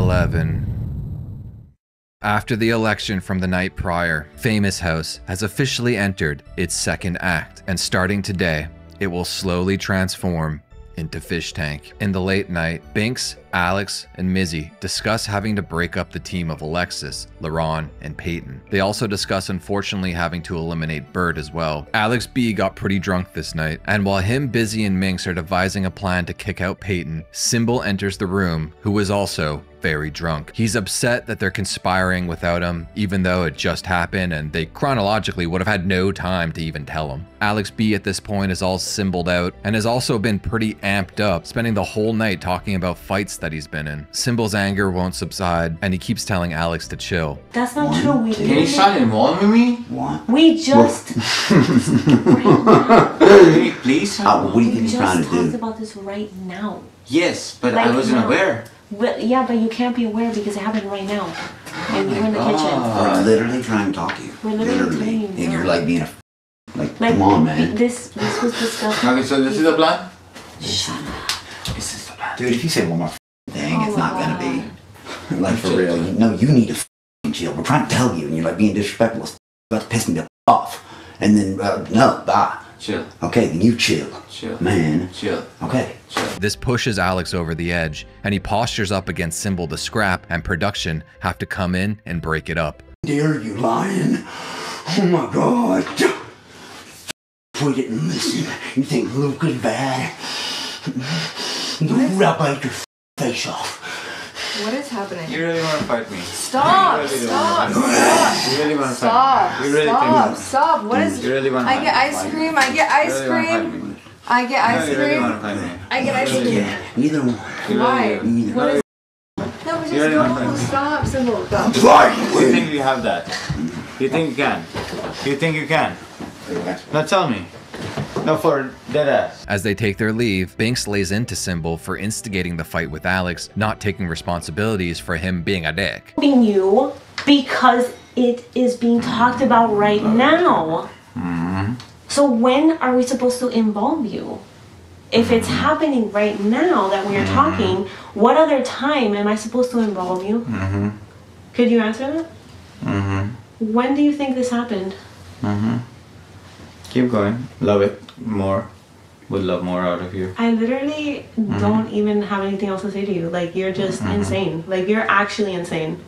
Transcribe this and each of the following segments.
11. After the election from the night prior, Famous House has officially entered its second act, and starting today, it will slowly transform into Fishtank. In the late night, Binks, Alex, and Mizzy discuss having to break up the team of Alexis, LaRon, and Peyton. They also discuss unfortunately having to eliminate Bird as well. Alex B got pretty drunk this night, and while him, Busy, and Minx are devising a plan to kick out Peyton, Symbol enters the room, who is also very drunk. He's upset that they're conspiring without him, even though it just happened and they chronologically would have had no time to even tell him. Alex B at this point is all symboled out and has also been pretty amped up, spending the whole night talking about fights that he's been in. Symbol's anger won't subside and he keeps telling Alex to chill. That's not true. Can you start involving me? What? We just... Can you please? What do you think he's trying to do? We just talked about this right now. Yes, but Like, I wasn't aware. But, yeah, but you can't be aware because it happened right now. And you're in the kitchen. We're literally trying to talk to you. We're literally telling you. And you're like being a... Like, come on, man. This was discussed. Okay, so this is the plan? Shut up. This is the plan. Dude, if you say one more thing, it's not gonna be... Like, for real. No, you need to chill. We're trying to tell you, and you're like being disrespectful. It's about to piss me the off. And then, no, bye. Chill. Okay, then you chill. Chill. Man. Chill. Okay. Chill. This pushes Alex over the edge, and he postures up against Symbol to scrap, and production have to come in and break it up. Dare you, lion? Oh my god. We didn't listen. You think Luke is bad? I'll bite your face off. What is happening? You really want to fight me? Stop! You really Stop! Stop! You really want to fight me? You really Stop! Stop! What is... You really want to I get ice cream, I get ice cream. I get ice You really cream. want to fight me? I get ice cream. Yeah, neither one. Why? Neither. What is... No, but You really want to just fight me? stop, Symbol. I'm fighting You with think you have that? You think you can? You think you can? Now tell me. No, for dead ass. As they take their leave, Binks lays into Symbol for instigating the fight with Alex, not taking responsibilities for him being a dick. You because it is being talked about right now. So when are we supposed to involve you? If it's happening right now that we are talking, what other time am I supposed to involve you? Could you answer that? When do you think this happened? Keep going. Love it more. Would love more out of you. I literally don't even have anything else to say to you. Like, you're just insane. Like, you're actually insane.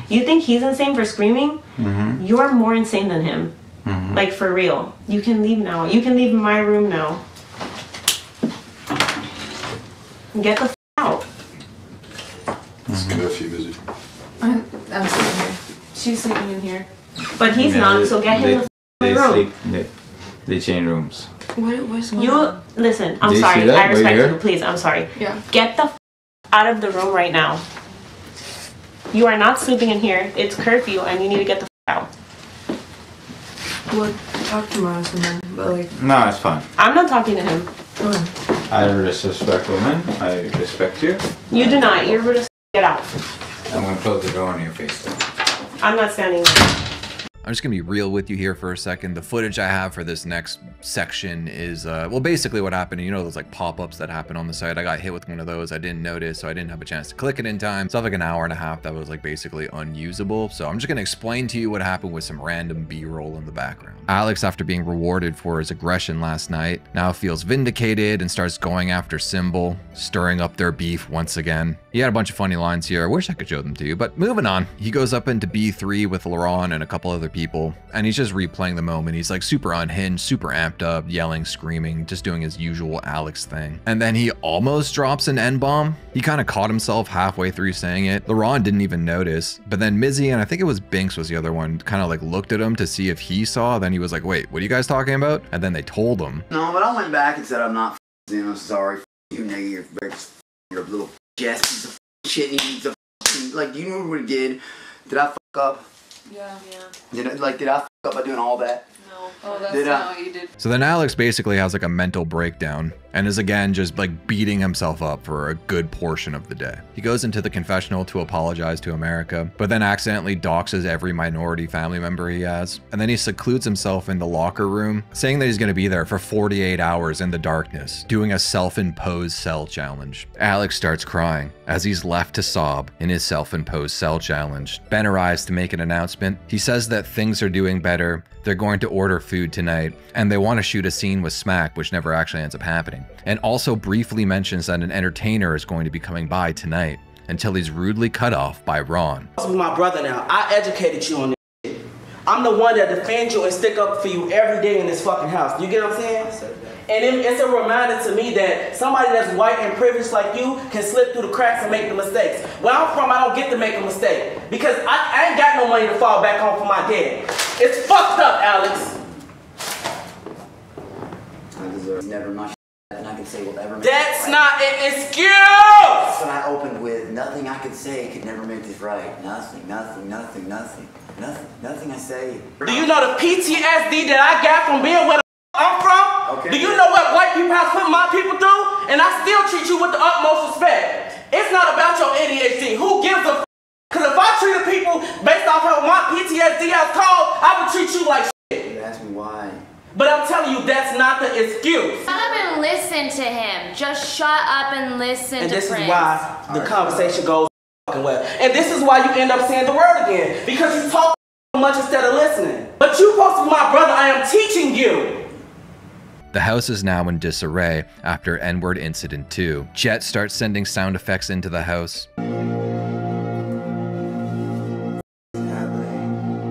You think he's insane for screaming? You're more insane than him. Like, for real. You can leave now. You can leave my room now. Get the f out. It's good if you're busy. I'm sleeping here. She's sleeping in here. But he's not, so get him the f room. They change rooms. What's going You, on? listen, I'm Did you sorry. see that? I Were you respect here? you. Please, I'm sorry. Yeah. Get the f out of the room right now. You are not sleeping in here. It's curfew and you need to get the f out. We'll talk tomorrow sometime, but like... No, it's fine. I'm not talking to him. Okay. I respect women. I respect you. You do not. You're rude as f. Get out. I'm gonna close the door on your face. I'm not standing there. I'm just gonna be real with you here for a second. The footage I have for this next section is, well, basically what happened. You know those like pop-ups that happen on the site? I got hit with one of those. I didn't notice, so I didn't have a chance to click it in time. So I have like an hour and a half that was like basically unusable. So I'm just gonna explain to you what happened with some random B-roll in the background. Alex, after being rewarded for his aggression last night, now feels vindicated and starts going after Symbol, stirring up their beef once again. He had a bunch of funny lines here. I wish I could show them to you, but moving on. He goes up into B3 with LaRon and a couple other people, and he's just replaying the moment. He's like super unhinged, super amped up, yelling, screaming, just doing his usual Alex thing. And then he almost drops an N-bomb. He kind of caught himself halfway through saying it. LaRon didn't even notice, but then Mizzy, and I think it was Binks was the other one, kind of like looked at him to see if he saw. Then he was like, wait, what are you guys talking about? And then they told him. No, but I went back and said I'm not sorry. You know you're a little ass piece of shit. You need to like, you know what we did? Did I fuck up? Yeah. Did I fuck by doing all that? Oh, that's Did not what you did. So then Alex basically has like a mental breakdown and is again just like beating himself up for a good portion of the day. He goes into the confessional to apologize to America, but then accidentally doxes every minority family member he has. And then he secludes himself in the locker room, saying that he's going to be there for 48 hours in the darkness, doing a self-imposed cell challenge. Alex starts crying as he's left to sob in his self-imposed cell challenge. Ben arrives to make an announcement. He says that things are doing better. They're going to order food tonight, and they want to shoot a scene with Smack, which never actually ends up happening. And also briefly mentions that an entertainer is going to be coming by tonight, until he's rudely cut off by Ron. This is my brother now. I educated you on this shit. I'm the one that defends you and stick up for you every day in this fucking house. You get what I'm saying? And it's a reminder to me that somebody that's white and privileged like you can slip through the cracks and make the mistakes. Where I'm from, I don't get to make a mistake because I ain't got no money to fall back on for my dad. It's fucked up, Alex. I deserve never my shit, and I can say whatever. That's not an excuse! When I opened with nothing I could say could never make this right. Nothing, nothing, nothing, nothing, nothing, nothing I say. Do you know the PTSD that I got from being where the I'm from? Okay. Do you know what white people have put my people through? And I still treat you with the utmost respect. It's not about your ADHD. Who gives a f? Because if I treated people based off how my PTSD has called, I would treat you like shit. You ask me why. But I'm telling you, that's not the excuse. Shut up and listen to him. Just shut up and listen And to this Prince. is why the conversation goes fucking well. And this is why you end up saying the word again. Because you talk so much instead of listening. But you supposed to be my brother. I am teaching you. The house is now in disarray after N-word incident 2. Jet starts sending sound effects into the house.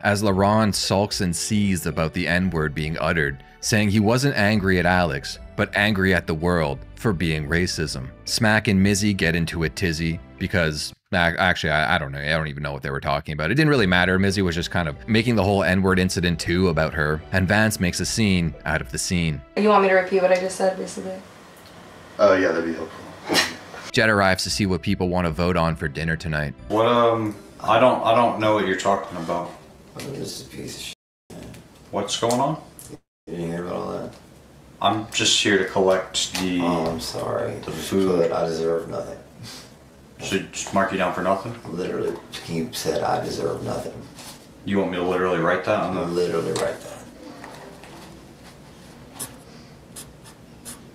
As LaRon sulks and seethes about the N-word being uttered, saying he wasn't angry at Alex, but angry at the world for being racism. Smack and Mizzy get into a tizzy because, actually, I don't know. I don't even know what they were talking about. It didn't really matter. Mizzy was just kind of making the whole N-word incident 2 about her. And Vance makes a scene out of the scene. You want me to repeat what I just said, basically? Yeah, that'd be helpful. Jet arrives to see what people want to vote on for dinner tonight. What, I don't know what you're talking about. I'm just a piece of shit. What's going on? You didn't hear about all that? I'm just here to collect the... Oh, I'm sorry. The food. But I deserve nothing. Should just mark you down for nothing? Literally, he said I deserve nothing. You want me to literally write that on the... Literally write that.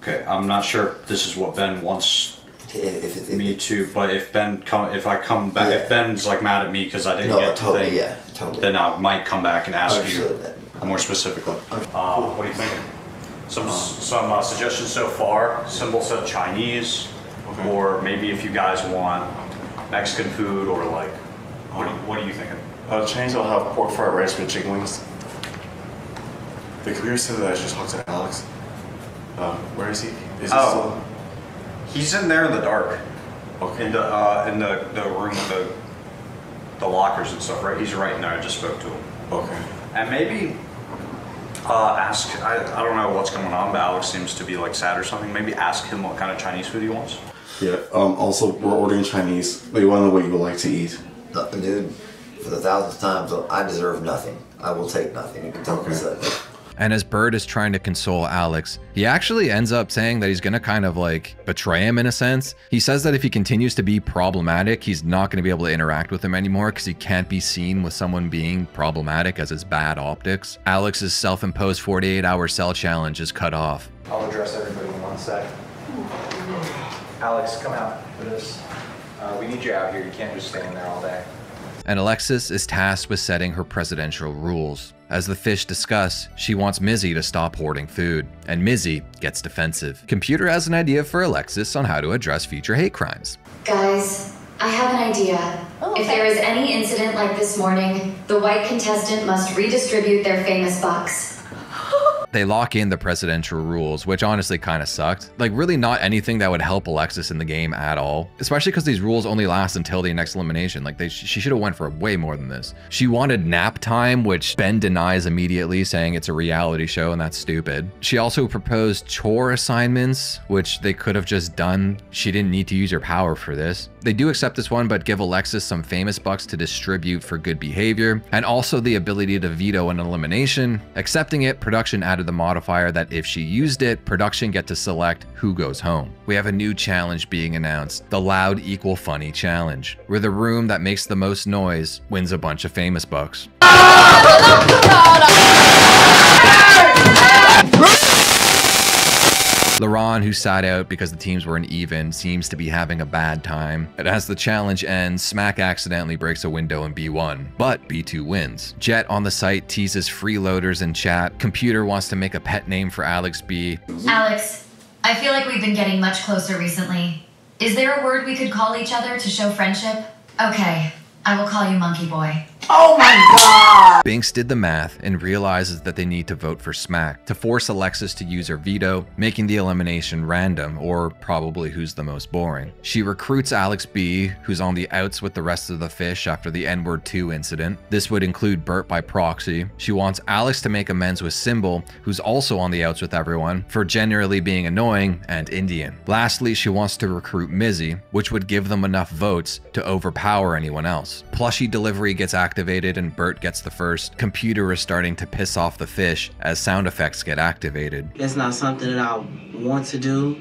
Okay, I'm not sure if this is what Ben wants me to, but if I come back, if Ben's like mad at me because I didn't get the thing, totally. then I might come back and ask you that. more specifically. What are you thinking? Some suggestions so far. Symbol said Chinese, or maybe if you guys want Mexican food, or like, what are you thinking? Chinese will have pork fried rice with chicken wings. The computer said that I should talk to Alex. Where is he? Is he still? He's in there in the dark. Okay. In the room with the lockers and stuff, right? He's right in there. I just spoke to him. Okay. And maybe ask, I don't know what's going on, but Alex seems to be like sad or something. Maybe ask him what kind of Chinese food he wants. Yeah, also, we're ordering Chinese. We want to know what you would like to eat. Dude, for the 1,000th time, I deserve nothing. I will take nothing. You can tell me that. And as Bird is trying to console Alex, he actually ends up saying that he's gonna kind of like betray him in a sense. He says that if he continues to be problematic, he's not gonna be able to interact with him anymore because he can't be seen with someone being problematic as his bad optics. Alex's self-imposed 48-hour cell challenge is cut off. I'll address everybody in 1 sec. Alex, come out for this. We need you out here. You can't just stand there all day. And Alexis is tasked with setting her presidential rules. As the fish discuss, she wants Mizzy to stop hoarding food, and Mizzy gets defensive. Computer has an idea for Alexis on how to address future hate crimes. Guys, I have an idea. If there is any incident like this morning, the white contestant must redistribute their famous bucks. They lock in the presidential rules, which honestly kind of sucked. Like really not anything that would help Alexis in the game at all, especially because these rules only last until the next elimination. Like she should have went for way more than this. She wanted nap time, which Ben denies immediately, saying it's a reality show and that's stupid. She also proposed chore assignments, which they could have just done. She didn't need to use her power for this. They do accept this one, but give Alexis some famous bucks to distribute for good behavior, and also the ability to veto an elimination. Accepting it, production added the modifier that if she used it, production get to select who goes home. We have a new challenge being announced, the loud equal funny challenge, where the room that makes the most noise wins a bunch of famous bucks. Laurent, who sat out because the teams weren't even, seems to be having a bad time. And as the challenge ends, Smack accidentally breaks a window in B1, but B2 wins. Jet on the site teases freeloaders in chat. Computer wants to make a pet name for Alex B. Alex, I feel like we've been getting much closer recently. Is there a word we could call each other to show friendship? Okay, I will call you Monkey Boy. Oh my god! Binks did the math and realizes that they need to vote for Smack to force Alexis to use her veto, making the elimination random, or probably who's the most boring. She recruits Alex B, who's on the outs with the rest of the fish after the N-word 2 incident. This would include Bert by proxy. She wants Alex to make amends with Symbol, who's also on the outs with everyone, for generally being annoying and Indian. Lastly, she wants to recruit Mizzy, which would give them enough votes to overpower anyone else. Plushie delivery gets activated and Bert gets the first. Computer is starting to piss off the fish as sound effects get activated. It's not something that I want to do.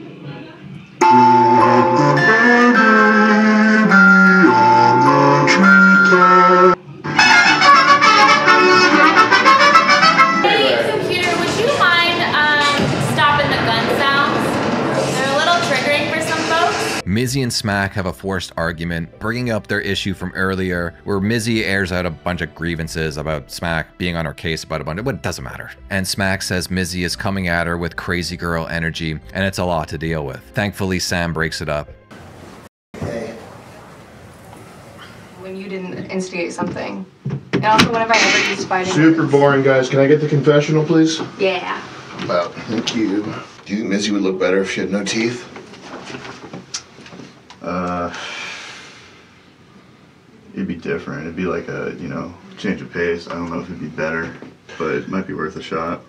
Hey, computer, would you mind stopping the gun sounds? They're a little triggering for some folks. Mizzy and Smack have a forced argument, bringing up their issue from earlier, where Mizzy airs out a bunch of grievances about Smack being on her case about a bunch of, but it doesn't matter. And Smack says Mizzy is coming at her with crazy girl energy, and it's a lot to deal with. Thankfully, Sam breaks it up. When you didn't instigate something. And also, when have I ever used fighting? Super boring, guys. Can I get the confessional, please? Yeah. Wow, thank you. Do you think Mizzy would look better if she had no teeth? It'd be different. It'd be like a, change of pace. I don't know if it'd be better, but it might be worth a shot.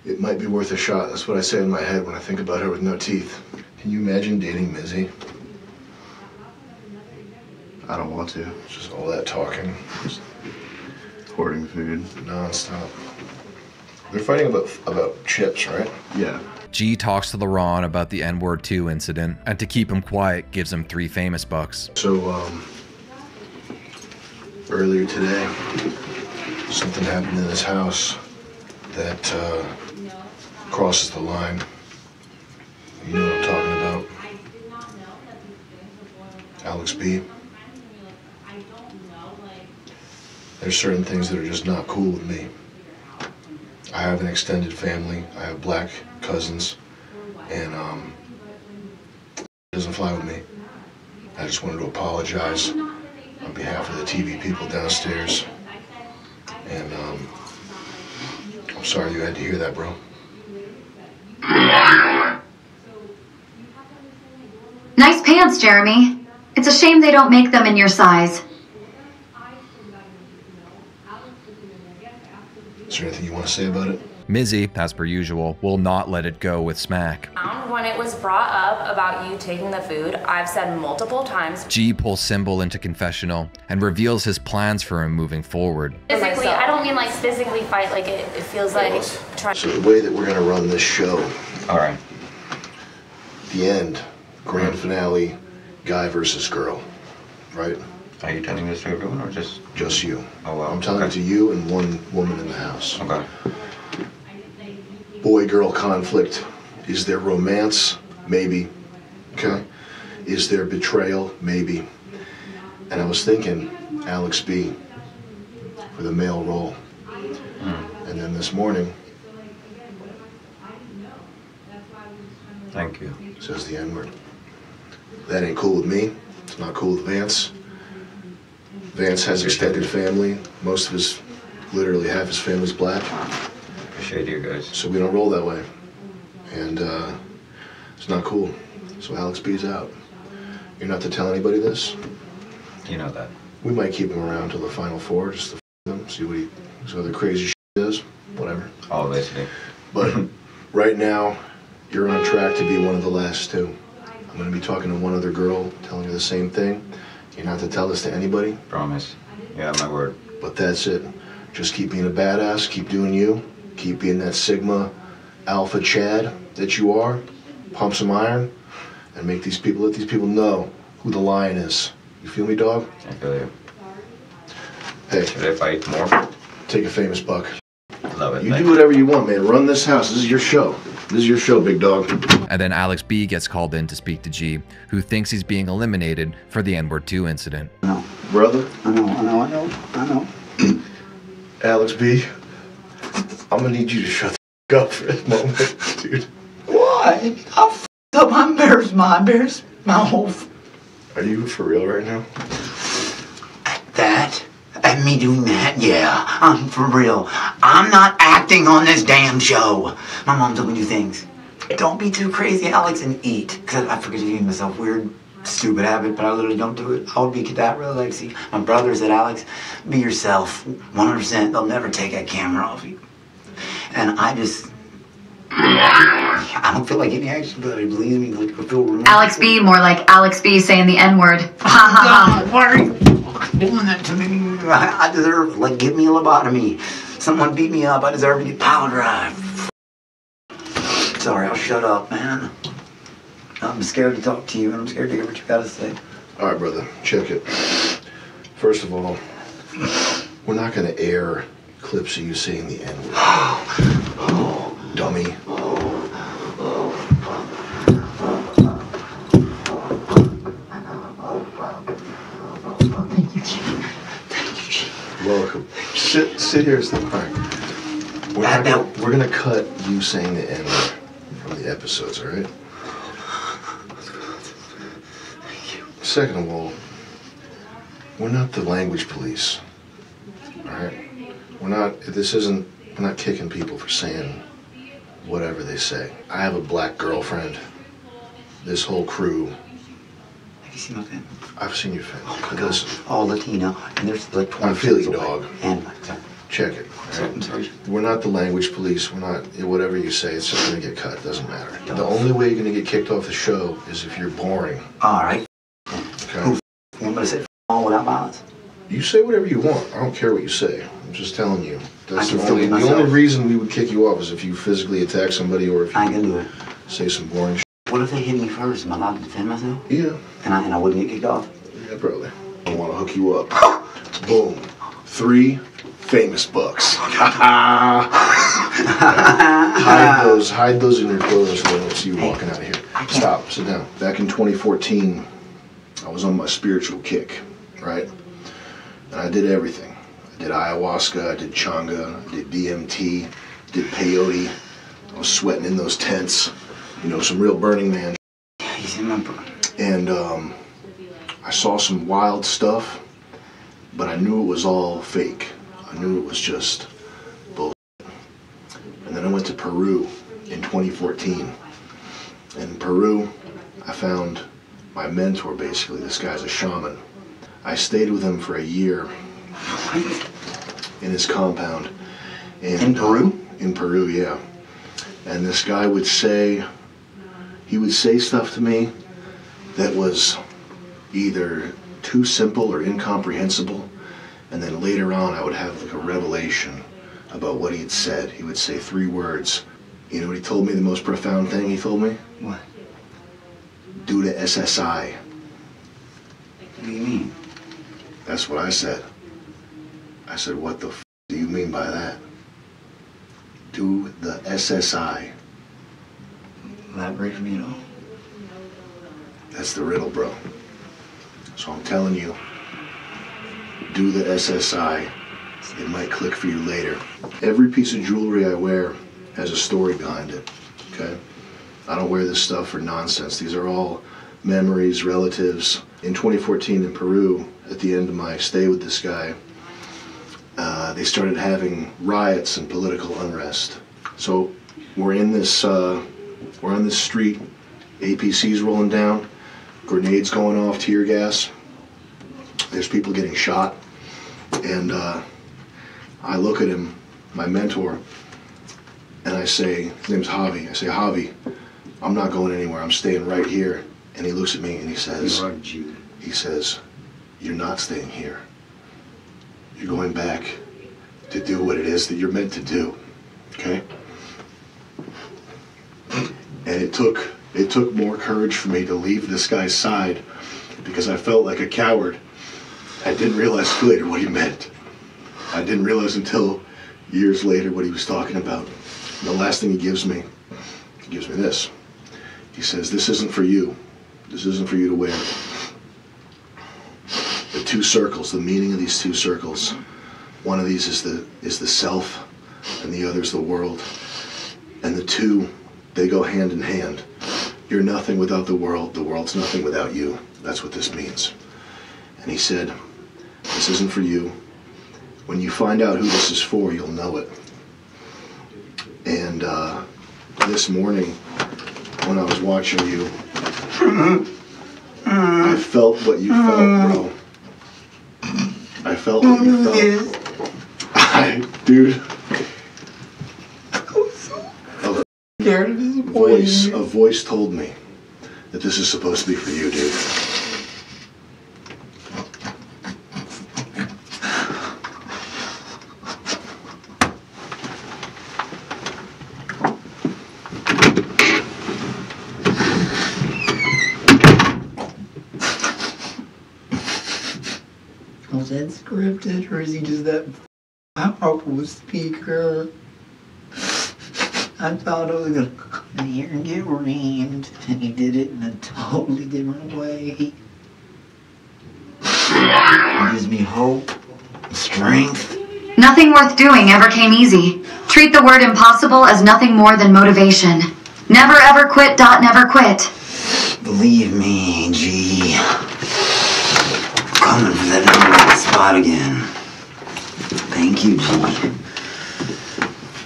It might be worth a shot. That's what I say in my head when I think about her with no teeth. Can you imagine dating Mizzy? I don't want to. It's just all that talking. Just hoarding food. Non-stop. They're fighting about chips, right? Yeah. G talks to Laurent about the N-word 2 incident, and to keep him quiet, gives him 3 famous bucks. So, earlier today, something happened in this house that, crosses the line. You know what I'm talking about? Alex B. There's certain things that are just not cool with me. I have an extended family. I have black cousins, and it doesn't fly with me. I just wanted to apologize on behalf of the TV people downstairs, and I'm sorry you had to hear that, bro. Nice pants, Jeremy. It's a shame they don't make them in your size. Is there anything you want to say about it? Mizzy, as per usual, will not let it go with Smack. When it was brought up about you taking the food, I've said multiple times. G pulls Symbol into confessional and reveals his plans for him moving forward. Physically, I don't mean like physically fight, like it feels like trying. So the way that we're going to run this show. All right. The end, grand finale, guy versus girl, right? Are you telling this to everyone or just? Just you. Oh, wow. I'm telling it to you and one woman in the house. Okay. Boy-girl conflict. Is there romance? Maybe. Okay. Is there betrayal? Maybe. And I was thinking Alex B for the male role. And then this morning, thank you, says the N-word. That ain't cool with me. It's not cool with Vance. Vance has extended family. Most of his literally half his family's black. Sure do, guys. So we don't roll that way. And it's not cool. So Alex B's out. You're not to tell anybody this? You know that. We might keep him around till the final four, just to f him, see what some other crazy shit is. Whatever. All basically. But right now, you're on track to be one of the last two. I'm gonna be talking to one other girl, telling her the same thing. You're not to tell this to anybody. Promise. Yeah, my word. But that's it. Just keep being a badass, keep doing you, keep being that Sigma Alpha Chad that you are, pump some iron, and let these people know who the lion is. You feel me, dog? I feel you. Hey. Should I fight more? Take a famous buck. Love it. You do whatever you want, man. Run this house. This is your show. This is your show, big dog. And then Alex B gets called in to speak to G, who thinks he's being eliminated for the N-word 2 incident. No. Brother? I know. Alex B, I'm gonna need you to shut the f up for a moment, dude. Why? I f***ed up. I embarrassed my whole... Are you for real right now? At me doing that? Yeah, I'm for real. I'm not acting on this damn show. My mom told me to do things. Don't be too crazy, Alex, and eat. Because I forget to eat myself. Weird, stupid habit, but I literally don't do it. I would be that real Lexi. My brother said, Alex, be yourself. 100%. They'll never take that camera off you. And I don't feel like any action, but it believes me. Like, I feel remorse. Alex B, more like Alex B saying the N-word. Ha ha ha. Why are you doing that to me? I deserve, like, give me a lobotomy. Someone beat me up. I deserve to get power drive. Sorry, I'll shut up, man. I'm scared to talk to you, and I'm scared to hear what you gotta say. All right, brother, check it. First of all, we're not gonna air clips of you saying the N-word. Dummy. Thank you, Chief. Welcome. Sit here. All right. We're gonna cut you saying the N-word from the episodes, all right? Second of all, we're not the language police, all right? We're not kicking people for saying whatever they say. I have a black girlfriend. This whole crew. Have you seen my family? I've seen your family. Oh my God. All Latino, and there's like 20 I feel you, dog. And check it. Right? I'm sorry. We're not the language police. We're not, whatever you say, it's just gonna get cut. It doesn't matter. The only way you're gonna get kicked off the show is if you're boring. All right. Okay. You want me to say all without violence? You say whatever you want. I don't care what you say. I'm just telling you. That's I can the only reason we would kick you off is if you physically attack somebody or if you I can do it. Say some boring shit. What if they hit me first? Am I allowed to defend myself? Yeah. And I wouldn't get kicked off? Yeah, probably. I want to hook you up. Boom. 3 famous bucks. hide those in your clothes so they don't see you walking out of here. Stop. Sit down. Back in 2014, I was on my spiritual kick, right? And I did everything. I did ayahuasca, I did changa, I did DMT, did peyote. I was sweating in those tents. You know, some real Burning Man. Yeah, he's in my book. And I saw some wild stuff, but I knew it was all fake. I knew it was just bullshit. And then I went to Peru in 2014. And in Peru, I found my mentor, basically. This guy's a shaman. I stayed with him for a year in his compound. And, in Peru? In Peru, yeah. And this guy would say, he would say stuff to me that was either too simple or incomprehensible. And then later on, I would have like a revelation about what he had said. He would say 3 words. You know what he told me, the most profound thing he told me? What? Due to SSI. What do you mean? That's what I said. I said, what the f do you mean by that? Do the SSI. Elaborate for me at all? That's the riddle, bro. So I'm telling you, do the SSI. It might click for you later. Every piece of jewelry I wear has a story behind it, okay? I don't wear this stuff for nonsense. These are all memories, relatives. In 2014 in Peru, at the end of my stay with this guy, they started having riots and political unrest. So we're in this, we're on this street, APC's rolling down, grenades going off, tear gas. There's people getting shot. And I look at him, my mentor, and I say, his name's Javi. I say, Javi, I'm not going anywhere. I'm staying right here. And he looks at me and he says, you're not staying here. You're going back to do what it is that you're meant to do, okay? And it took more courage for me to leave this guy's side because I felt like a coward. I didn't realize later what he meant. I didn't realize until years later what he was talking about. And the last thing he gives me this. He says, this isn't for you. This isn't for you to wear. The two circles, the meaning of these two circles. One of these is the self, and the other is the world. And the two, they go hand in hand. You're nothing without the world's nothing without you. That's what this means. And he said, this isn't for you. When you find out who this is for, you'll know it. And this morning, when I was watching you, I felt what you felt, bro. I felt what you felt. Dude. A voice told me that this is supposed to be for you, dude. Was that scripted, or is he just that powerful speaker? I thought I was gonna come in here and get reamed, and he did it in a totally different way. It gives me hope, strength. Nothing worth doing ever came easy. Treat the word impossible as nothing more than motivation. Never ever quit. Never quit. Believe me, G. Coming for that number one spot again. Thank you, G.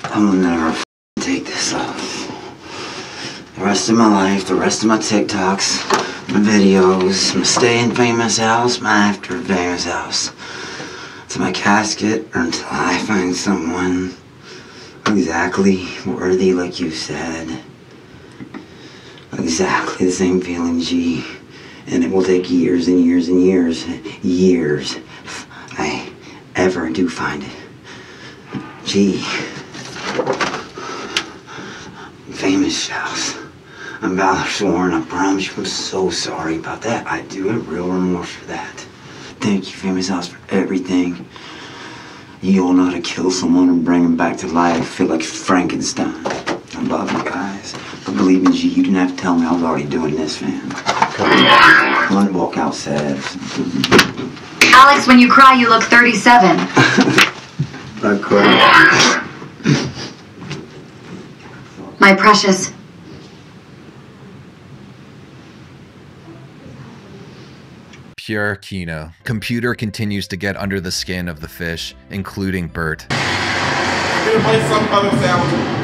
I will never take this off. The rest of my life, the rest of my TikToks, my videos, my stay in famous house, my after famous house. To my casket, or until I find someone exactly worthy, like you said. Exactly the same feeling, G. And it will take years and years and years, if I ever do find it. Gee. Famous house. I'm Valor Sworn, I promise you I'm so sorry about that. I do have real remorse for that. Thank you, Famous House, for everything. You all know how to kill someone and bring them back to life. I feel like Frankenstein. I love you guys. But believe me, G, you didn't have to tell me I was already doing this, fam. One walkout says. Alex, when you cry, you look 37. I cry. My precious. Pure Kino. Computer continues to get under the skin of the fish, including Bert. I'm gonna play some other sound.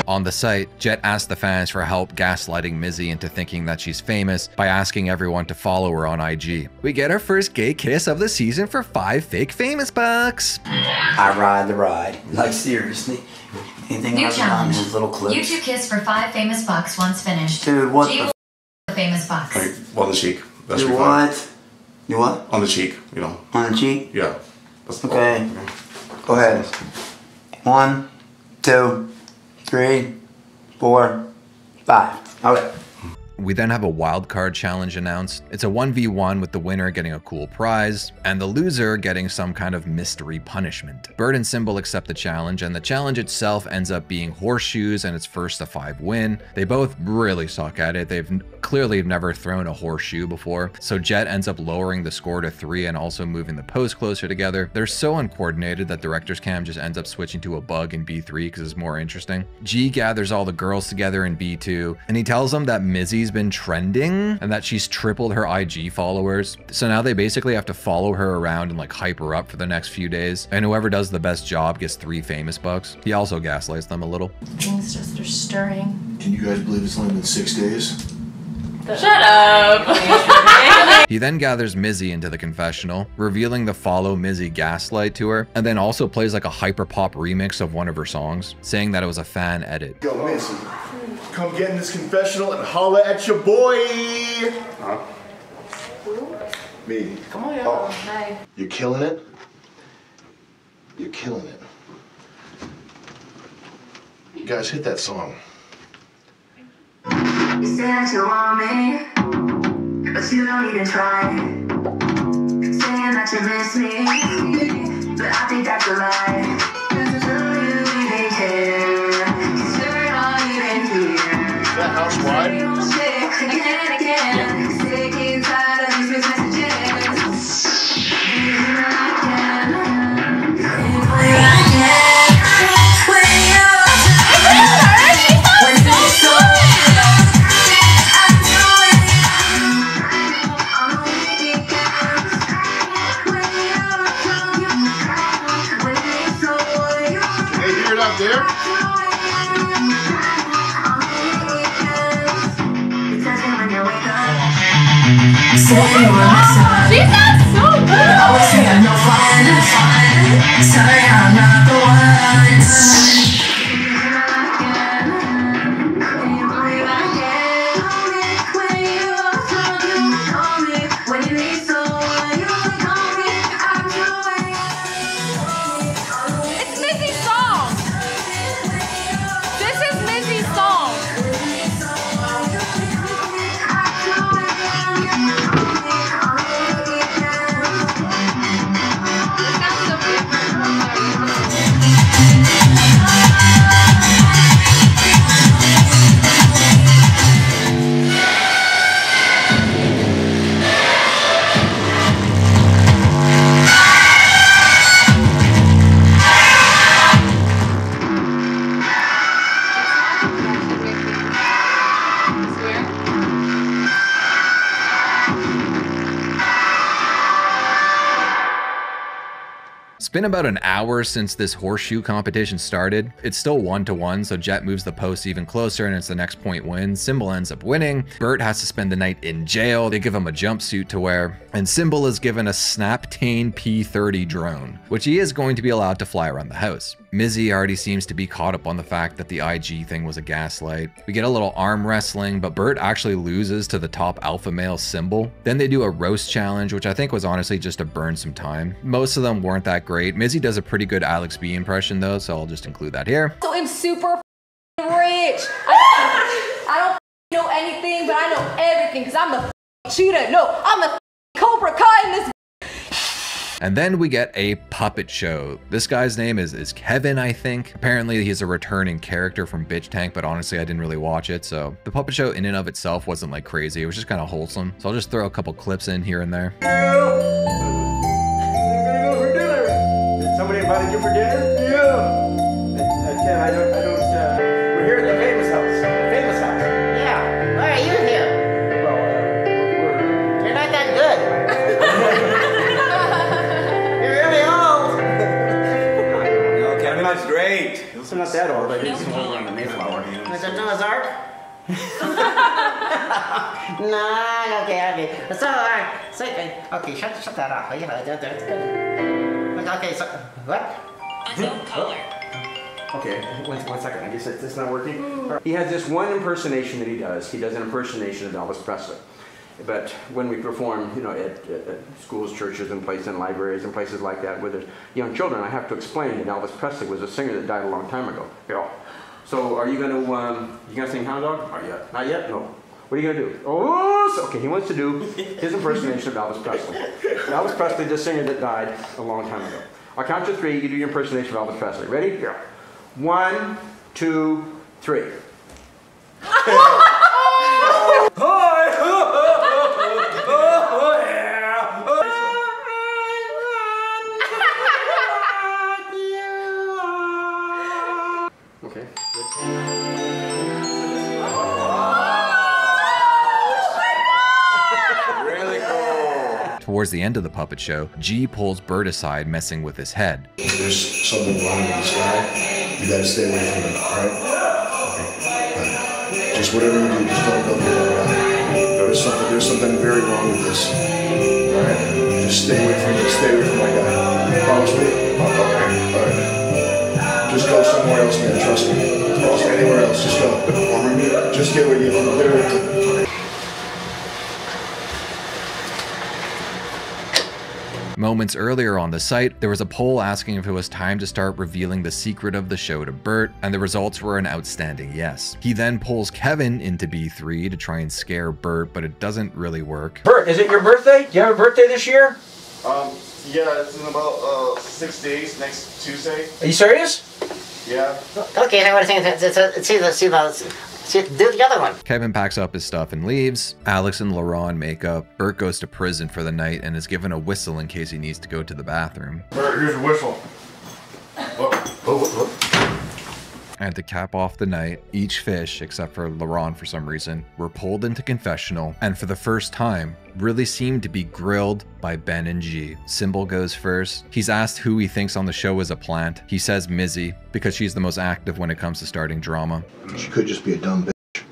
On the site, Jet asked the fans for help gaslighting Mizzy into thinking that she's famous by asking everyone to follow her on IG. We get our first gay kiss of the season for 5 fake famous bucks. I ride the ride. Like, seriously. Anything New else challenge. on those little clips? You two kiss for 5 famous bucks once finished. Dude, what G the famous bucks. Like, on the cheek. That's Do fine. what? Do what? On the cheek, you know. On the cheek? Yeah. That's Okay. Go ahead. 1, 2, 3, 4, 5. Okay. We then have a wildcard challenge announced. It's a 1v1 with the winner getting a cool prize and the loser getting some kind of mystery punishment. Bert and Symbol accept the challenge, and the challenge itself ends up being horseshoes and its first to 5 win. They both really suck at it. They've clearly never thrown a horseshoe before, so Jet ends up lowering the score to 3 and also moving the pose closer together. They're so uncoordinated that director's cam just ends up switching to a bug in B3 because it's more interesting. G gathers all the girls together in B2, and he tells them that Mizzy's she's been trending and that she's tripled her IG followers. So now they basically have to follow her around and like hype her up for the next few days. And whoever does the best job gets 3 famous bucks. He also gaslights them a little. Things just are stirring. Can you guys believe it's only been 6 days? Shut up! He then gathers Mizzy into the confessional, revealing the follow Mizzy gaslight to her, and then also plays like a hyperpop remix of one of her songs, saying that it was a fan edit. Yo, Missy, come get in this confessional and holla at your boy. Huh? Me. Come on, y'all. Hi. You're killing it. You're killing it. You guys hit that song. You say that you want me, but you don't even try. Saying that you miss me, but I think that's a lie. Cause I know you even care, cause you're not even here. Is that house wide? Again and again, sick and tired of these mixed messages. Here I can, here I can. There? She sounds so good. Always say I'm no fun. Sorry, I'm not the one. It's Mizzy's song. This is Mizzy's song. It's been about an hour since this horseshoe competition started. It's still 1-1, so Jet moves the post even closer and it's the next point win. Symbol ends up winning. Bert has to spend the night in jail. They give him a jumpsuit to wear. And Symbol is given a Snaptane P30 drone, which he is going to be allowed to fly around the house. Mizzy already seems to be caught up on the fact that the IG thing was a gaslight. We get a little arm wrestling, but Bert actually loses to the top alpha male Symbol. Then they do a roast challenge, which I think was honestly just to burn some time. Most of them weren't that great. Mizzy does a pretty good Alex B impression though, so I'll just include that here. So I'm super rich. I don't know anything, but I know everything because I'm the cheetah. No, I'm the Cobra Kai in this. And then we get a puppet show. This guy's name is Kevin, I think. Apparently he's a returning character from Fishtank, but honestly I didn't really watch it, so the puppet show in and of itself wasn't like crazy. It was just kind of wholesome. So I'll just throw a couple clips in here and there. Somebody invited you for dinner? Yeah. Ken, I don't, we're here at the famous house. The famous house. Yeah. Why are you here? Well, you're not that good. You're really old. No, Kevin's great. It's not that old. I think it's over on the Mayflower. Was it Noah's Ark? No, okay. So, okay, shut that off. You know, that's good. Okay, so, what? Okay, one second. I guess it's not working. He has this one impersonation that he does. He does an impersonation of Elvis Presley. But when we perform, you know, at schools, churches, and places, and libraries, and places like that, where there's young children, I have to explain that Elvis Presley was a singer that died a long time ago. Yeah. So, are you gonna sing Hound Dog? Not yet. Not yet? No. What are you gonna do? Oh, so, okay. He wants to do his impersonation of Elvis Presley. Elvis Presley, the singer that died a long time ago. I'll count to 3. You do your impersonation of Elvis Presley. Ready? Yeah. 1, 2, 3. Okay. Towards the end of the puppet show, G pulls Bert aside, messing with his head. There's something wrong with this guy. You gotta stay away from him, alright? Just whatever you do, just don't go near that guy. There's something very wrong with this. Alright? Just stay away from him. Stay away from my guy. Promise me? Okay. Alright. Just go somewhere else, man. Trust me. Anywhere else, just go. Just get where you live. Moments earlier on the site, there was a poll asking if it was time to start revealing the secret of the show to Bert, and the results were an outstanding yes. He then pulls Kevin into B3 to try and scare Bert, but it doesn't really work. Bert, is it your birthday? Do you have a birthday this year? Yeah, it's in about 6 days, next Tuesday. Are you serious? Yeah. Okay, I want to see do the other one. Kevin packs up his stuff and leaves. Alex and Laurent make up. Bert goes to prison for the night and is given a whistle in case he needs to go to the bathroom. Bert, here's your whistle. And to cap off the night, each fish, except for Laurent for some reason, were pulled into confessional, and for the first time, really seemed to be grilled by Ben and G. Symbol goes first. He's asked who he thinks on the show is a plant. He says Mizzy, because she's the most active when it comes to starting drama. She could just be a dumb bitch.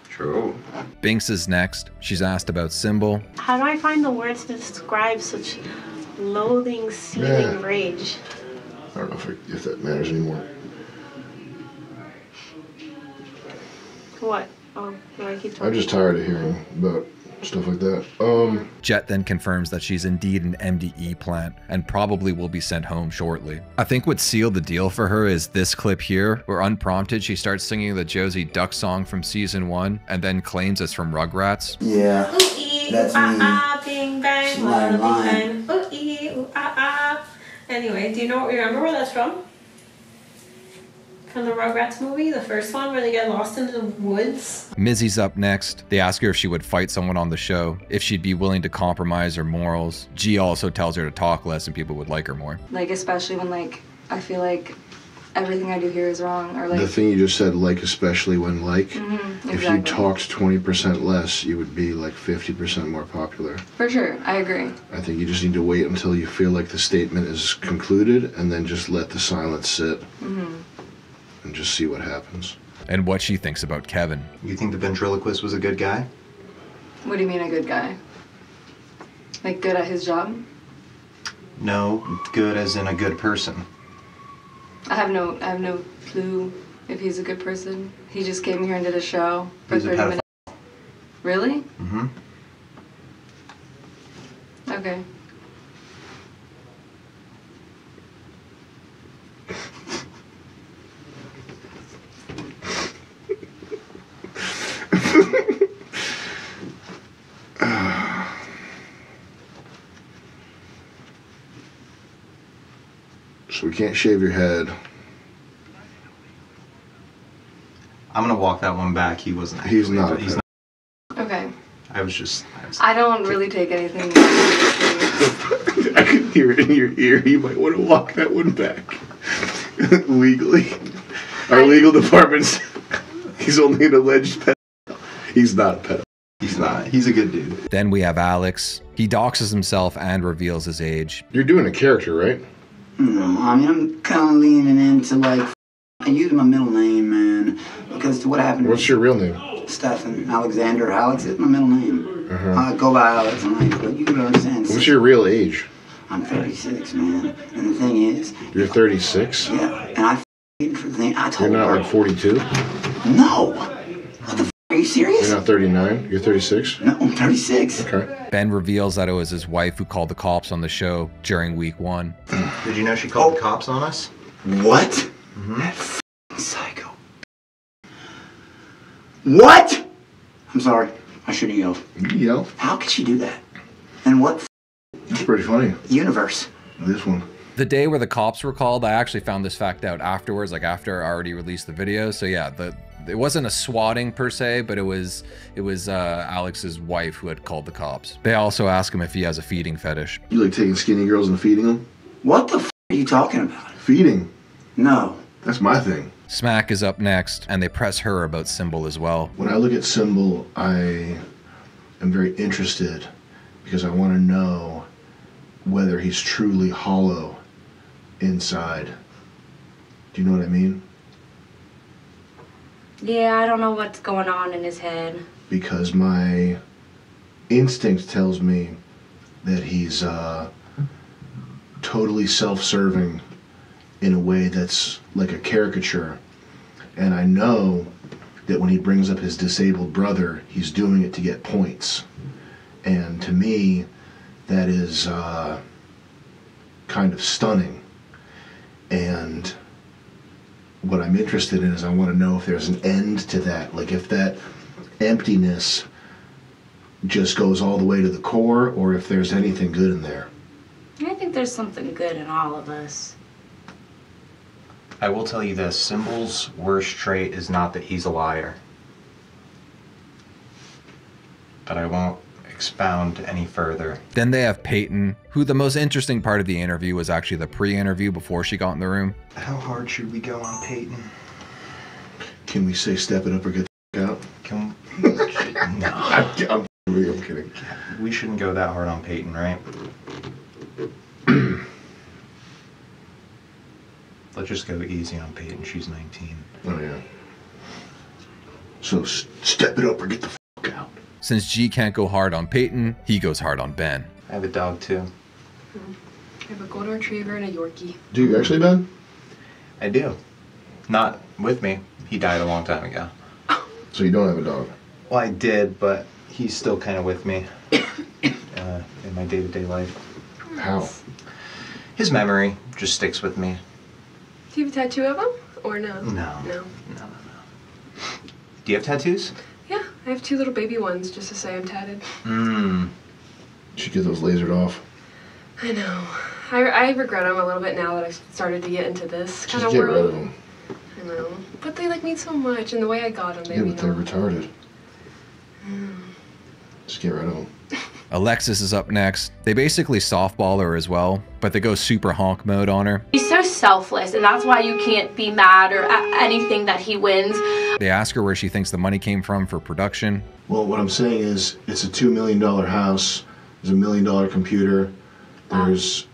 True. Binks is next. She's asked about Symbol. How do I find the words to describe such loathing, seething rage? I don't know if that matters anymore. What? Oh, do I keep talking? I'm just tired of hearing about stuff like that. Jet then confirms that she's indeed an MDE plant and probably will be sent home shortly. I think what sealed the deal for her is this clip here, where unprompted she starts singing the Josie Duck song from season 1 and then claims it's from Rugrats. Yeah, that's me. Bing bang, She's lying, bing bang, ooh ee, ooh ah ah. Anyway, do you remember where that's from? From the Rugrats movie, the first one where they get lost into the woods. Mizzy's up next. They ask her if she would fight someone on the show, if she'd be willing to compromise her morals. G also tells her to talk less and people would like her more. Like, especially when, like, I feel like everything I do here is wrong, or like... The thing you just said, like, especially when, like, exactly. if you talked 20% less, you would be, like, 50% more popular. For sure, I agree. I think you just need to wait until you feel like the statement is concluded and then just let the silence sit and just see what happens. And what she thinks about Kevin. You think the ventriloquist was a good guy? What do you mean a good guy? Like, good at his job? No, good as in a good person. I have no clue if he's a good person. He just came here and did a show for He's 30 a pedophile. minutes. Really? Mm-hmm. Okay. So we can't shave your head. I'm gonna walk that one back. He wasn't. He's not. He's not. Okay. I don't really take anything seriously. I could hear it in your ear. You might want to walk that one back. Legally. Our legal department's, he's only an alleged pedophile. He's not a pedophile. He's not. He's a good dude. Then we have Alex. He doxes himself and reveals his age. You're doing a character, right? No, I mean, I'm kind of leaning into, like, I use my middle name, man, because what happened... What's your real name? Stephen Alexander. Alex is my middle name. I go by Alex, but you can understand. What's your real age? I'm 36, man. And the thing is... You're 36? Yeah, and I told You're not her... like 42? No! What the f***? Are you serious? You're not 39? You're 36? No, I'm 36. Okay. Ben reveals that it was his wife who called the cops on the show during week 1. Did you know she called the cops on us? What? Mm-hmm. That f***ing psycho. What? I'm sorry. I shouldn't have yelled. You yelled? How could she do that? And what That's pretty funny. Universe? This one. The day where the cops were called, I actually found this fact out afterwards, like after I already released the video. So yeah, it wasn't a swatting per se, but it was Alex's wife who had called the cops. They also ask him if he has a feeding fetish. You like taking skinny girls and feeding them? What the f*** are you talking about? Feeding. No. That's my thing. Smack is up next, and they press her about Symbol as well. When I look at Symbol, I am very interested because I want to know whether he's truly hollow inside. Do you know what I mean? Yeah, I don't know what's going on in his head. Because my instinct tells me that he's totally self-serving in a way that's like a caricature. And I know that when he brings up his disabled brother, he's doing it to get points. And to me, that is kind of stunning. And what I'm interested in is I want to know if there's an end to that. Like if that emptiness just goes all the way to the core, or if there's anything good in there. I think there's something good in all of us. I will tell you this, Symbol's worst trait is not that he's a liar. But I won't expound any further. Then they have Peyton, who the most interesting part of the interview was actually the pre-interview before she got in the room. How hard should we go on Peyton? Can we say step it up or get the out? Can we? No. I'm kidding. We shouldn't go that hard on Peyton, right? Let's just go easy on Peyton. She's 19. Oh, yeah. So step it up or get the fuck out. Since G can't go hard on Peyton, he goes hard on Ben. I have a dog, too. I have a golden retriever and a Yorkie. Do you actually, Ben? I do. Not with me. He died a long time ago. So you don't have a dog? Well, I did, but he's still kind of with me in my day-to-day life. How? His memory just sticks with me. Do you have a tattoo of him? Or no? No. No. Do you have tattoos? Yeah, I have 2 little baby ones just to say I'm tatted. You should get those lasered off. I know. I regret them a little bit now that I've started to get into this kind of Just get world. rid of them. I know. But they like mean so much, and the way I got them, they Yeah, mean but they're a lot. retarded. Just get rid of them. Alexis is up next. They basically softball her as well, but they go super honk mode on her. He's so selfless, and that's why you can't be mad or at anything that he wins. They ask her where she thinks the money came from for production. Well, what I'm saying is it's a $2 million house. There's a $1 million computer. There's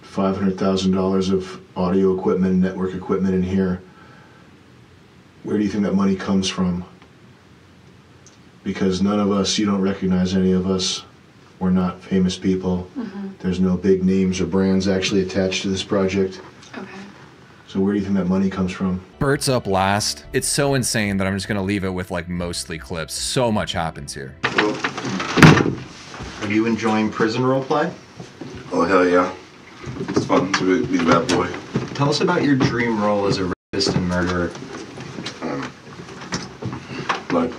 $500,000 of audio equipment, network equipment in here. Where do you think that money comes from? Because none of us, you don't recognize any of us. We're not famous people. There's no big names or brands actually attached to this project. Okay. So where do you think that money comes from? Bert's up last. It's so insane that I'm just gonna leave it with like mostly clips. So much happens here. Are you enjoying prison roleplay? Oh, hell yeah. It's fun to be the bad boy. Tell us about your dream role as a rapist and murderer. Like,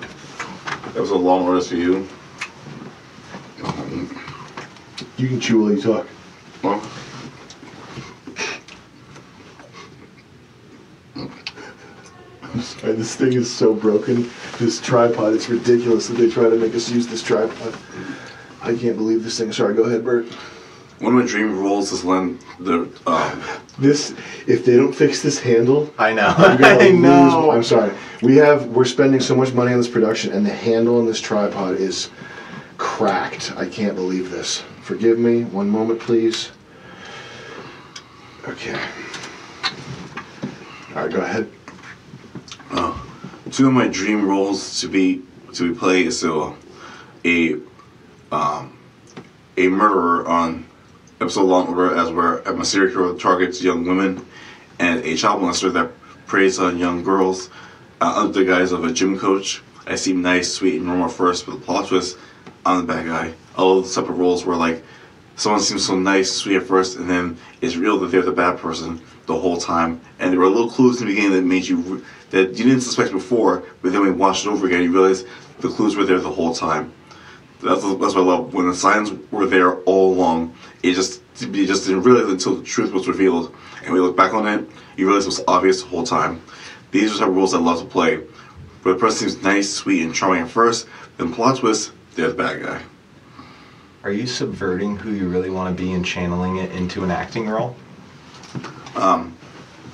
that was a long rest for you. You can chew while you talk. Well, I'm sorry, this thing is so broken. This tripod, it's ridiculous that they try to make us use this tripod. I can't believe this thing. Sorry, go ahead, Bert. one of my dream roles is when the This, if they don't fix this handle, I know. I'm gonna I know. I'm sorry. We're spending so much money on this production, and the handle on this tripod is cracked. I can't believe this. Forgive me. One moment, please. Okay. All right, go ahead. two of my dream roles to be played is a murderer on episode long where I'm a serial killer that targets young women, and a child molester that preys on young girls under the guise of a gym coach. I seem nice, sweet, and normal first, but the plot twist, I'm the bad guy. I love the separate roles where like someone seems so nice, sweet at first, and then it's real that they're the bad person the whole time. And there were little clues in the beginning that made you that you didn't suspect before, but then when you watched it over again, you realize the clues were there the whole time. That's what I love. When the signs were there all along, you just didn't realize until the truth was revealed. And when you look back on it, you realize it was obvious the whole time. These are the type of roles I love to play. Where the person seems nice, sweet, and charming at first, then plot twist, they're the bad guy. Are you subverting who you really want to be and channeling it into an acting role?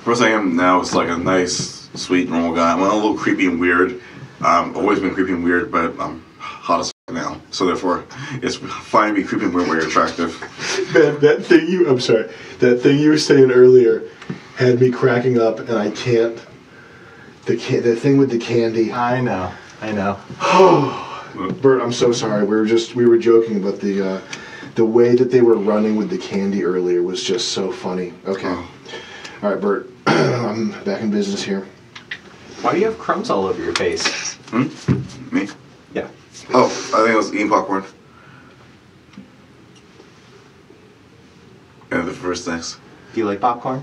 First I am now is like a nice, sweet, normal guy. I'm a little creepy and weird. I've always been creepy and weird, but I'm hot as f*** now. So therefore, it's fine to be creeping when we're attractive. Man, that thing you were saying earlier had me cracking up, and I can't. The thing with the candy. I know. Bert, I'm so sorry. We were joking, but the way that they were running with the candy earlier was just so funny. Okay. All right, Bert. I'm back in business here. Why do you have crumbs all over your face? Me? Yeah. Oh, I think I was eating popcorn. And the first things. Do you like popcorn?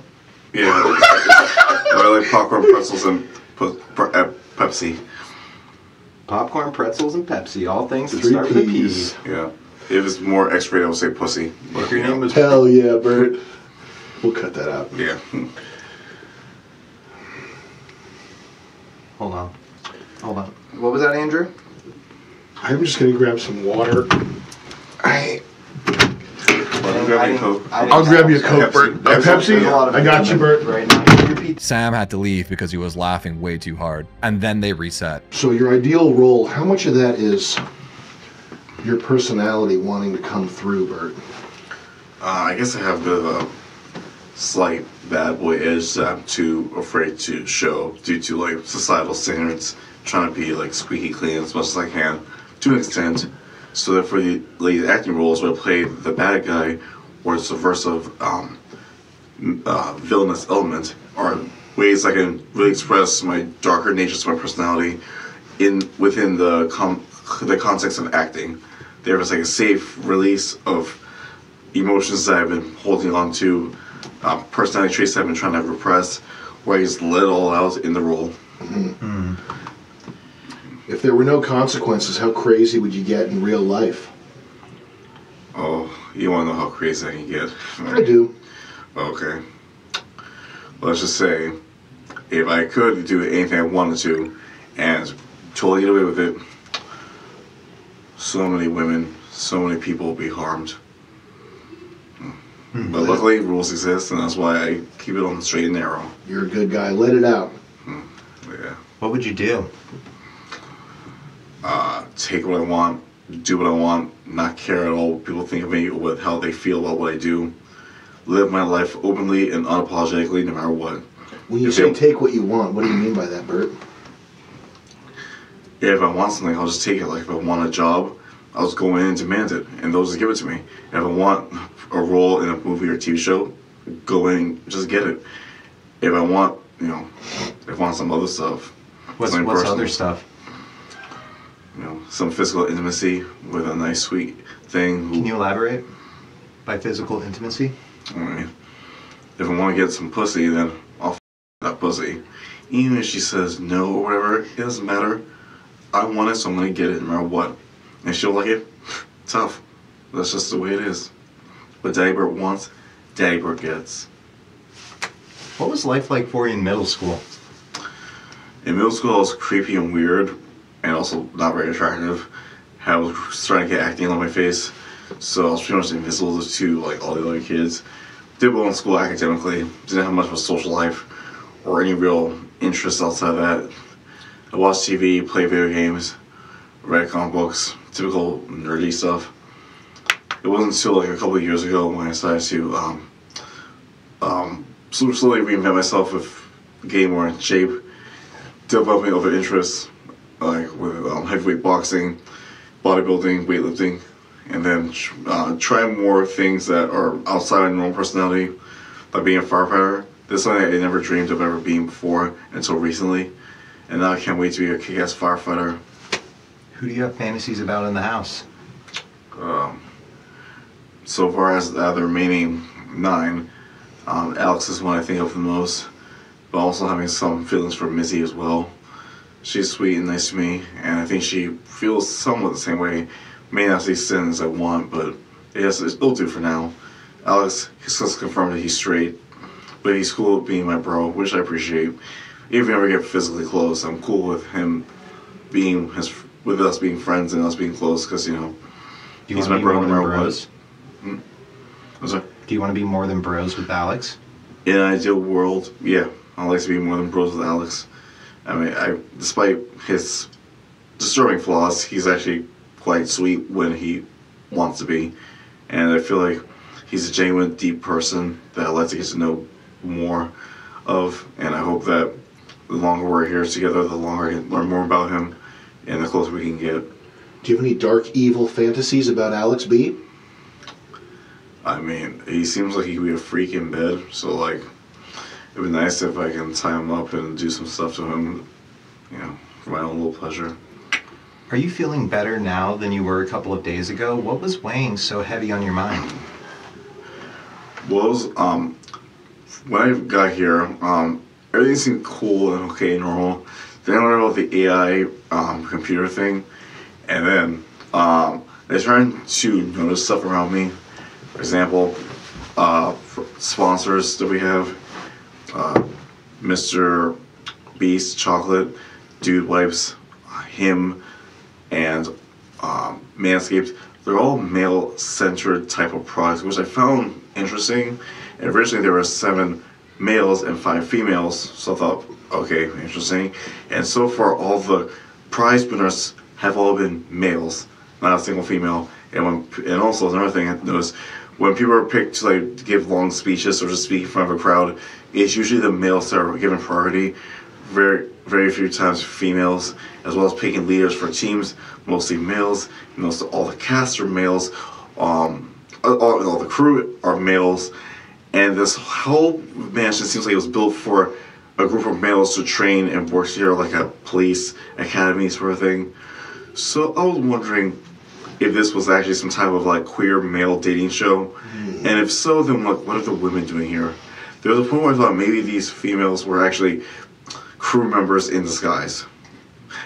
Yeah. I like popcorn, pretzels, and Pepsi. Popcorn, pretzels, and Pepsi. All things that 3 start with a P. Ps. Yeah. If it's more X-rated, I would say pussy. But If your name was Hell yeah, Bert. We'll cut that out. Yeah. Hold on. What was that, Andrew? I'm just gonna grab some water. I'll grab you a Coke, Bert. Pepsi? I got you, Bert. Right now. Sam had to leave because he was laughing way too hard, and then they reset. So your ideal role, how much of that is your personality wanting to come through, Bert? I guess I have a bit of a slight bad boy edge that I'm too afraid to show due to like societal standards, trying to be like squeaky clean as much as I can to an extent. So that for the lead acting roles where I play the bad guy or subversive villainous element are ways I can really express my darker nature to my personality within the context of acting. There was like a safe release of emotions that I've been holding on to, personality traits that I've been trying to repress, where I just let it all out in the role. Mm-hmm. If there were no consequences, how crazy would you get in real life? Oh, you want to know how crazy I can get? I do. Okay. Let's just say, if I could do anything I wanted to, and totally get away with it, so many women, so many people will be harmed. But luckily, rules exist, and that's why I keep it on the straight and narrow. You're a good guy. Let it out. Yeah. What would you do? Take what I want, do what I want, not care at all what people think of me or how they feel about what I do. Live my life openly and unapologetically, no matter what. When you say take what you want, what do you mean by that, Bert? If I want something, I'll just take it. Like if I want a job, I'll just go in and demand it, and they'll just give it to me. If I want a role in a movie or TV show, go in and just get it. If I want, if I want some other stuff. What's other stuff? Some physical intimacy with a nice, sweet thing. Can you elaborate? By physical intimacy? Alright. If I want to get some pussy, then I'll that pussy. Even if she says no or whatever, it doesn't matter. I want it, so I'm going to get it no matter what. And she'll like it, tough. That's just the way it is. What Daddy Bert wants, Daddy Bert gets. What was life like for you in middle school? In middle school, I was creepy and weird, and also not very attractive. I was starting to get acne on my face, so I was pretty much invisible to like all the other kids. Did well in school academically, didn't have much of a social life or any real interest outside that. I watched TV, played video games, read comic books, typical nerdy stuff. It wasn't until like a couple of years ago when I decided to slowly reinvent myself with getting more in shape, developing other interests like with heavyweight boxing, bodybuilding, weightlifting, and then trying more things that are outside of normal personality, like being a firefighter. This is something I never dreamed of ever being before until recently, and now I can't wait to be a kick-ass firefighter. Who do you have fantasies about in the house? So far as the remaining 9, Alex is one I think of the most, but also having some feelings for Missy as well. She's sweet and nice to me, and I think she feels somewhat the same way. May not say sin as I want, but it'll do for now. Alex has just confirmed that he's straight, but he's cool with being my bro, which I appreciate. Even if we never get physically close, I'm cool with him being with us being friends and us being close, because he's my bro no matter what. Do you want to be more than bros with Alex? In an ideal world, yeah, I'd like to be more than bros with Alex. I mean, despite his disturbing flaws, he's actually quite sweet when he wants to be, and I feel like he's a genuine, deep person that I'd like to get to know more of, and I hope that the longer we're here together, the longer I can learn more about him, and the closer we can get. Do you have any dark, evil fantasies about Alex B? I mean, he seems like he could be a freak in bed, so like, it'd be nice if I can tie him up and do some stuff to him, you know, for my own little pleasure. Are you feeling better now than you were a couple of days ago? What was weighing so heavy on your mind? Well, it was, when I got here, everything seemed cool and okay, normal. Then I learned about the AI computer thing, and then I was trying to notice stuff around me. For example, sponsors that we have, Mr. Beast Chocolate, Dude Wipes, him, and Manscaped. They're all male-centered type of products, which I found interesting. And originally there were 7 males and 5 females, so I thought, okay, interesting. And so far, all the prize winners have all been males, not a single female. And also another thing I noticed, when people are picked to like give long speeches or to speak in front of a crowd, it's usually the males that are given priority. Very few times females, as well as picking leaders for teams, mostly males. Most all the cast are males. All the crew are males, and this whole mansion seems like it was built for a group of males to train and work here, like a police academy sort of thing. So I was wondering if this was actually some type of like queer male dating show, and if so, then like what are the women doing here? There was a point where I thought maybe these females were actually crew members in disguise,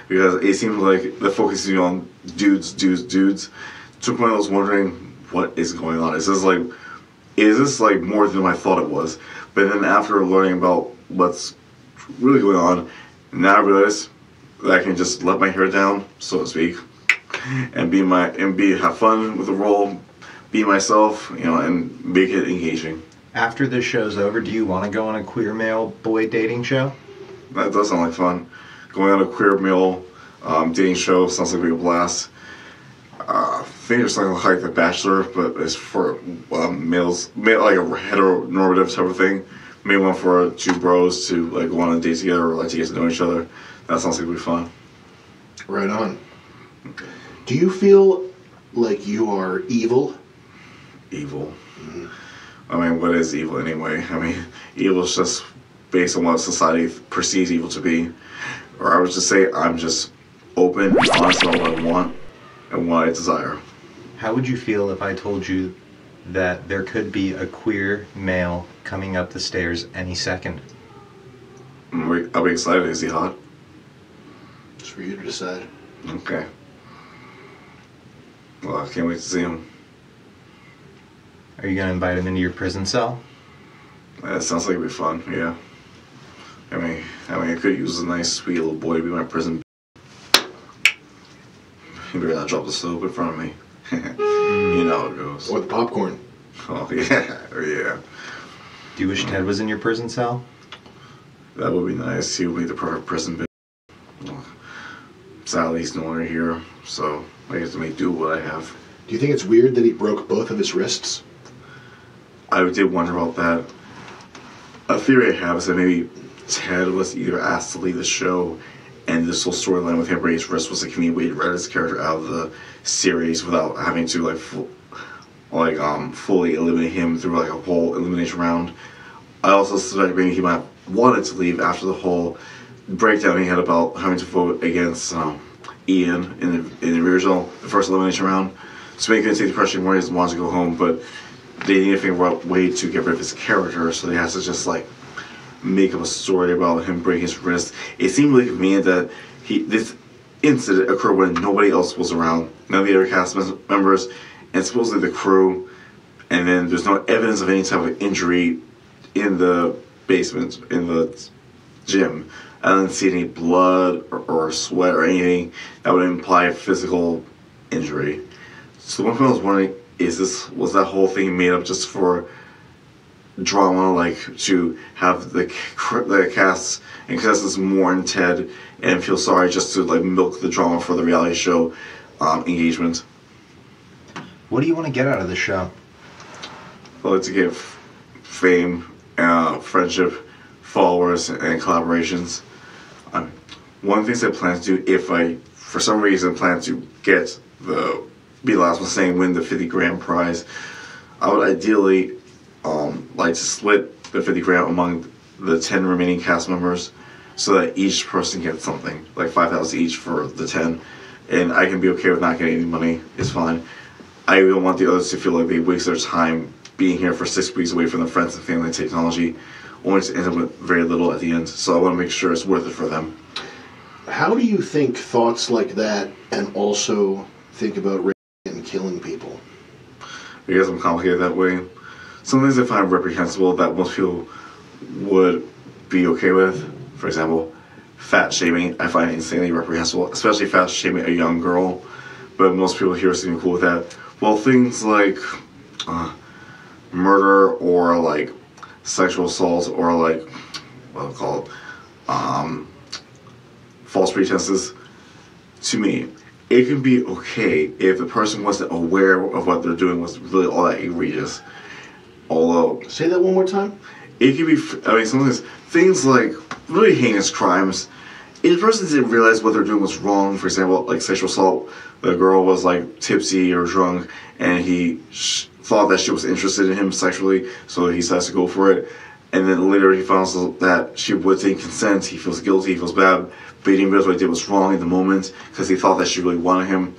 because it seemed like the focus is on dudes. To the point I was wondering, what is going on? Is this like more than I thought it was? But then after learning about what's really going on, now I realize that I can just let my hair down, so to speak, and have fun with the role, be myself, you know, and make it engaging. After this show's over, do you want to go on a queer male boy dating show? That does sound like fun. Going on a queer male dating show sounds like a blast. I think it's something like The Bachelor, but it's for males, like a heteronormative type of thing. Maybe one for 2 bros to like go on a date together or like to get to know each other. That sounds like it'd be fun. Right on. Do you feel like you are evil? Evil? I mean, what is evil anyway? I mean, evil is just based on what society perceives evil to be. Or I would just say I'm just open, honest about what I want and what I desire. How would you feel if I told you that there could be a queer male coming up the stairs any second? I'll be excited. Is he hot? It's for you to decide. Okay. Well, I can't wait to see him. Are you going to invite him into your prison cell? That sounds like it'd be fun, yeah. I mean, I could use a nice, sweet little boy to be my prison. You better not drop the stove in front of me. You know how it goes. Or the popcorn. Oh, yeah, yeah. Do you wish Ted was in your prison cell? That would be nice. He would be the perfect prison bit. Well, sadly, he's no longer here, so I get to make do with what I have. Do you think it's weird that he broke both of his wrists? I did wonder about that. A theory I have is that maybe Ted was either asked to leave the show, and this whole storyline with him breaking his wrist was a convenient way to write his character out of the series without having to fully eliminate him through like a whole elimination round. I also suspect maybe he might have wanted to leave after the whole breakdown he had about having to vote against Ian in the original, the first elimination round. So maybe he couldn't take the pressure anymore, he doesn't want to go home, but they need to figure out a way to get rid of his character, so they have to just like make up a story about him breaking his wrist. It seemed really convenient that this incident occurred when nobody else was around, none of the other cast members, and supposedly the crew, and then there's no evidence of any type of injury in the basement, in the gym. I didn't see any blood or sweat or anything that would imply physical injury. So one thing I was wondering, was that whole thing made up just for drama, like to have the cast and contestants mourn Ted and feel sorry just to like milk the drama for the reality show, engagement. What do you want to get out of the show? I like to get fame, friendship, followers, and collaborations. One of the things I plan to do, if I, for some reason, plan to get be the last one saying win the 50 grand prize, I would ideally like to split the 50 grand among the 10 remaining cast members, so that each person gets something, like 5,000 each for the 10, and I can be okay with not getting any money. It's fine. I don't want the others to feel like they waste their time being here for 6 weeks away from their friends and family and technology, only to end up with very little at the end. So I want to make sure it's worth it for them. How do you think thoughts like that, and also think about raping and killing people? Because I'm complicated that way. Some things I find reprehensible that most people would be okay with. For example, fat shaming, I find insanely reprehensible, especially fat shaming a young girl. But most people here seem cool with that. Well, things like murder or like sexual assault or like what do I call it, false pretenses. To me, it can be okay if the person wasn't aware of what they're doing was really all that egregious. Although, say that one more time. It can be. I mean, sometimes things like really heinous crimes. If the person didn't realize what they're doing was wrong, for example, like sexual assault, the girl was like tipsy or drunk, and he thought that she was interested in him sexually, so he decides to go for it. And then later he finds out that she would take consent. He feels guilty, he feels bad, but he didn't realize what he did was wrong in the moment because he thought that she really wanted him.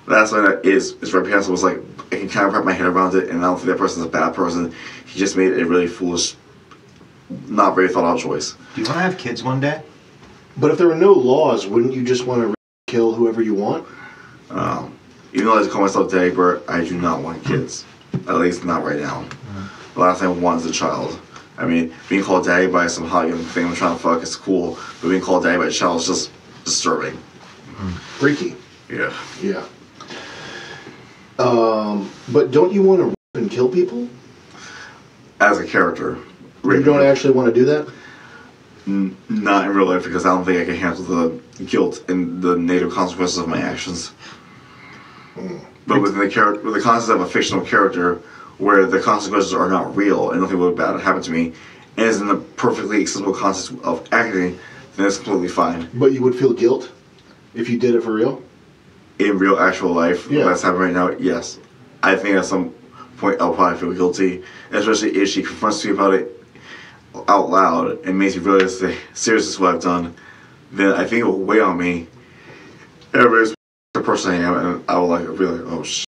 That's why that is reprehensible. It's like I can kind of wrap my head around it, and I don't think that person's a bad person. He just made a really foolish, not very thought out choice. Do you want to have kids one day? But if there were no laws, wouldn't you just want to kill whoever you want? Even though I call myself Daddy Bert, I do not want kids. At least not right now. The last thing I want is a child. I mean, being called daddy by some hot young thing I'm trying to fuck is cool, but being called daddy by a child is just disturbing. Freaky. Yeah. Yeah. But don't you want to rape and kill people? As a character. You don't actually want to do that? Not in real life, because I don't think I can handle the guilt and the negative consequences of my actions. But with the concept of a fictional character, where the consequences are not real and nothing would bad happen to me, and is in the perfectly acceptable context of acting, then it's completely fine. But you would feel guilt if you did it for real? In real, actual life, yeah. That's happening right now, yes. I think at some point I'll probably feel guilty, especially if she confronts me about it out loud and makes me realize the seriousness of what I've done. Then I think it will weigh on me. Everybody's the person I am, and I will be like, oh shit.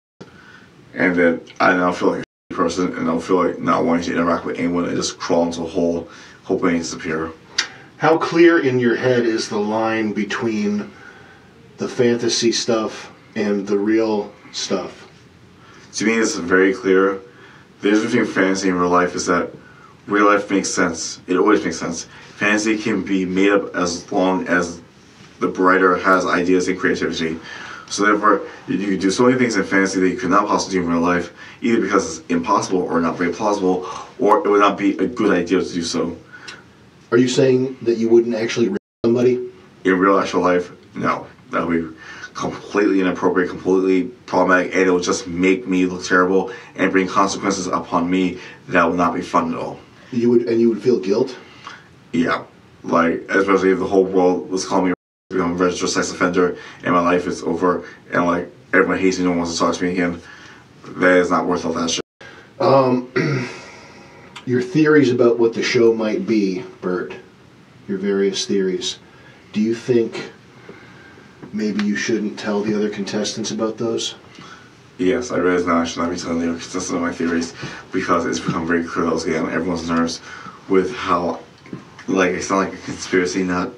And then I now feel like a person, and I'll feel like not wanting to interact with anyone and just crawl into a hole, hoping to disappear. How clear in your head is the line between the fantasy stuff and the real stuff? To me, it's very clear. The difference between fantasy and real life is that real life makes sense. It always makes sense. Fantasy can be made up as long as the writer has ideas and creativity. So therefore, you can do so many things in fantasy that you could not possibly do in real life, either because it's impossible or not very plausible, or it would not be a good idea to do so. Are you saying that you wouldn't actually rape somebody? In real actual life, no. That would be completely inappropriate, completely problematic, and it would just make me look terrible and bring consequences upon me that would not be fun at all. You would feel guilt? Yeah. Like, especially if the whole world was calling me become a registered sex offender and my life is over and like everyone hates me, no one wants to talk to me again. That is not worth all that shit. Your theories about what the show might be, Bert, your various theories, do you think maybe you shouldn't tell the other contestants about those? Yes, I realize now I should not be telling the other contestants of my theories, because it's become very clear that I was getting on everyone's nerves with how, like, I sound like a conspiracy nut,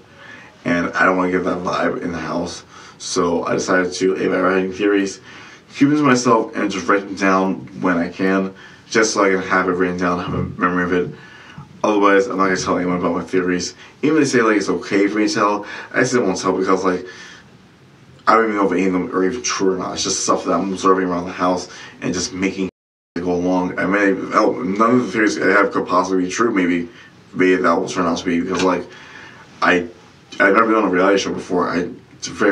and I don't want to give that vibe in the house. So I decided to, if I'm writing theories, keep them to myself and just write them down when I can, just so I can have it written down, have a memory of it. Otherwise, I'm not going to tell anyone about my theories. Even if they say, like, it's okay for me to tell, I still won't tell, because, like, I don't even know if any of them are even true or not. It's just stuff that I'm observing around the house and just making it go along. I mean, none of the theories I have could possibly be true. Maybe that will turn out to be, because, like, I've never been on a reality show before. I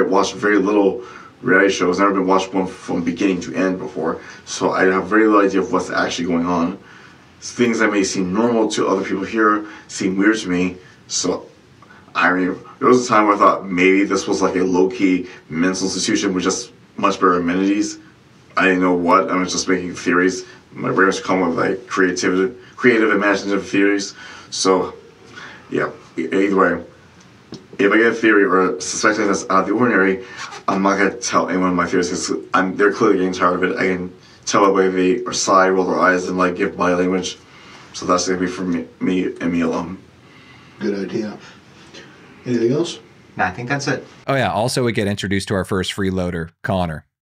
watched very little reality shows. Never been watched one from beginning to end before, so I have very little idea of what's actually going on. Things that may seem normal to other people here seem weird to me. So, I mean, there was a time where I thought maybe this was like a low-key mental institution with just much better amenities. I didn't know what. I was just making theories. My brain was coming with like creative, imaginative theories. So, yeah. Either way, if I get a theory or suspect that's out of the ordinary, I'm not gonna tell anyone my theories because they're clearly getting tired of it. I can tell by the way they or sigh, roll their eyes, and like give body language. So that's gonna be for me and me alone. Good idea. Anything else? No, I think that's it. Oh yeah. Also, we get introduced to our first freeloader, Connor.